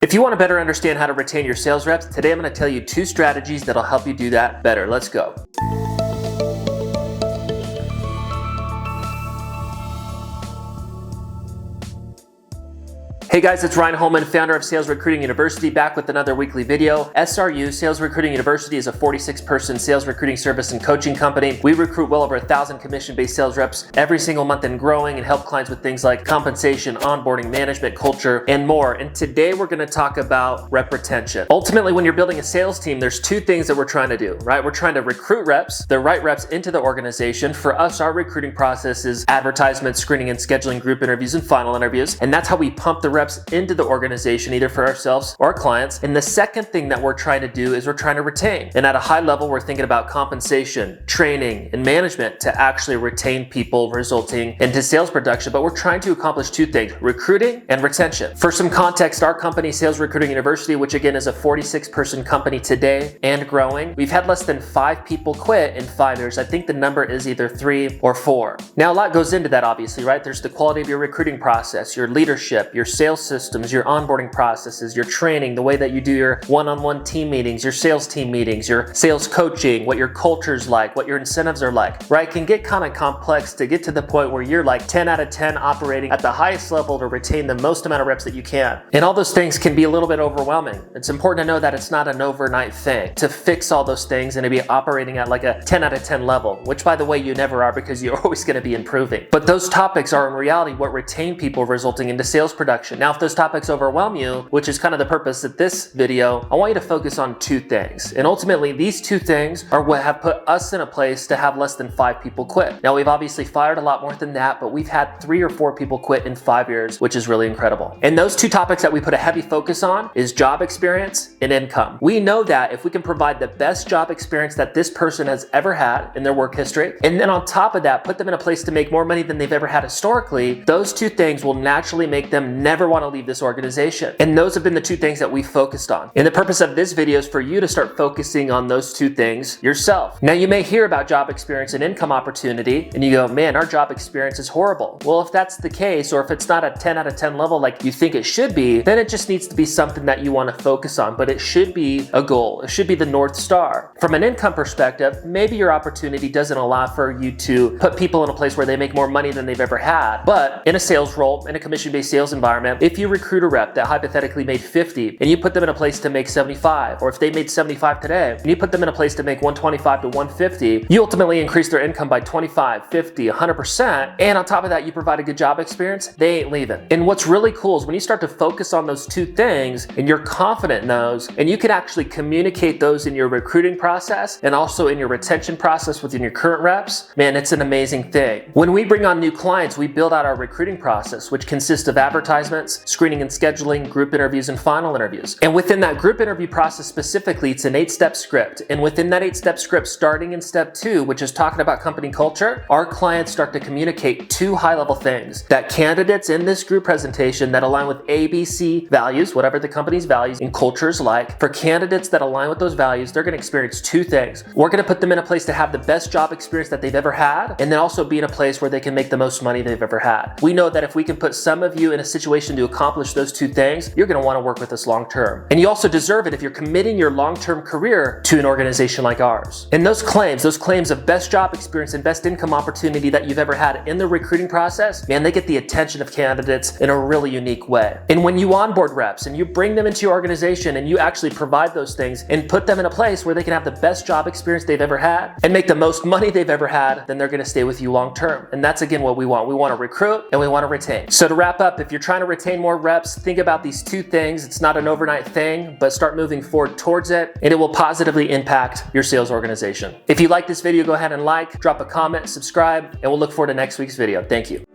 If you want to better understand how to retain your sales reps, today I'm going to tell you 2 strategies that'll help you do that better. Let's go. Hey guys, it's Ryan Holman, founder of Sales Recruiting University, back with another weekly video. SRU, Sales Recruiting University, is a 46-person sales recruiting service and coaching company. We recruit well over 1,000 commission-based sales reps every single month and growing, and help clients with things like compensation, onboarding, management, culture, and more. And today we're going to talk about rep retention. Ultimately, when you're building a sales team, there's 2 things that we're trying to do, right? We're trying to recruit reps, the right reps into the organization. For us, our recruiting process is advertisement, screening and scheduling, group interviews, and final interviews. And that's how we pump the reps into the organization, either for ourselves or our clients. And the second thing that we're trying to do is we're trying to retain. And at a high level, we're thinking about compensation, training, and management to actually retain people, resulting into sales production. But we're trying to accomplish 2 things: recruiting and retention. For some context, our company, Sales Recruiting University, which again is a 46-person company today and growing, we've had less than 5 people quit in 5 years. I think the number is either 3 or 4. Now, a lot goes into that, obviously, right? There's the quality of your recruiting process, your leadership, your sales systems, your onboarding processes, your training, the way that you do your one-on-one team meetings, your sales team meetings, your sales coaching, what your culture's like, what your incentives are like, right? It can get kind of complex to get to the point where you're like 10 out of 10 operating at the highest level to retain the most amount of reps that you can. And all those things can be a little bit overwhelming. It's important to know that it's not an overnight thing to fix all those things and to be operating at like a 10 out of 10 level, which, by the way, you never are, because you're always going to be improving. But those topics are in reality what retain people, resulting into sales production. Now, if those topics overwhelm you, which is kind of the purpose of this video, I want you to focus on 2 things. And ultimately, these 2 things are what have put us in a place to have less than 5 people quit. Now, we've obviously fired a lot more than that, but we've had 3 or 4 people quit in 5 years, which is really incredible. And those 2 topics that we put a heavy focus on is job experience and income. We know that if we can provide the best job experience that this person has ever had in their work history, and then on top of that, put them in a place to make more money than they've ever had historically, those 2 things will naturally make them never want to leave this organization. And those have been the 2 things that we focused on. And the purpose of this video is for you to start focusing on those 2 things yourself. Now, you may hear about job experience and income opportunity, and you go, man, our job experience is horrible. Well, if that's the case, or if it's not a 10 out of 10 level like you think it should be, then it just needs to be something that you want to focus on. But it should be a goal. It should be the North Star. From an income perspective, maybe your opportunity doesn't allow for you to put people in a place where they make more money than they've ever had. But in a sales role, in a commission-based sales environment, if you recruit a rep that hypothetically made 50 and you put them in a place to make 75, or if they made 75 today and you put them in a place to make 125 to 150, you ultimately increase their income by 25, 50, 100%. And on top of that, you provide a good job experience, they ain't leaving. And what's really cool is when you start to focus on those 2 things and you're confident in those, and you can actually communicate those in your recruiting process and also in your retention process within your current reps, man, it's an amazing thing. When we bring on new clients, we build out our recruiting process, which consists of advertisements, screening and scheduling, group interviews, and final interviews. And within that group interview process specifically, it's an 8-step script. And within that 8-step script, starting in step 2, which is talking about company culture, our clients start to communicate 2 high-level things: that candidates in this group presentation that align with ABC values, whatever the company's values and culture is like, for candidates that align with those values, they're going to experience 2 things. We're going to put them in a place to have the best job experience that they've ever had, and then also be in a place where they can make the most money they've ever had. We know that if we can put some of you in a situation to accomplish those 2 things, you're going to want to work with us long term. And you also deserve it if you're committing your long-term career to an organization like ours. And those claims of best job experience and best income opportunity that you've ever had in the recruiting process, man, they get the attention of candidates in a really unique way. And when you onboard reps and you bring them into your organization and you actually provide those things and put them in a place where they can have the best job experience they've ever had and make the most money they've ever had, then they're going to stay with you long term. And that's, again, what we want. We want to recruit and we want to retain. So to wrap up, if you're trying to retain more reps, think about these 2 things. It's not an overnight thing, but start moving forward towards it, and it will positively impact your sales organization. If you like this video, go ahead and like, drop a comment, subscribe, and we'll look forward to next week's video. Thank you.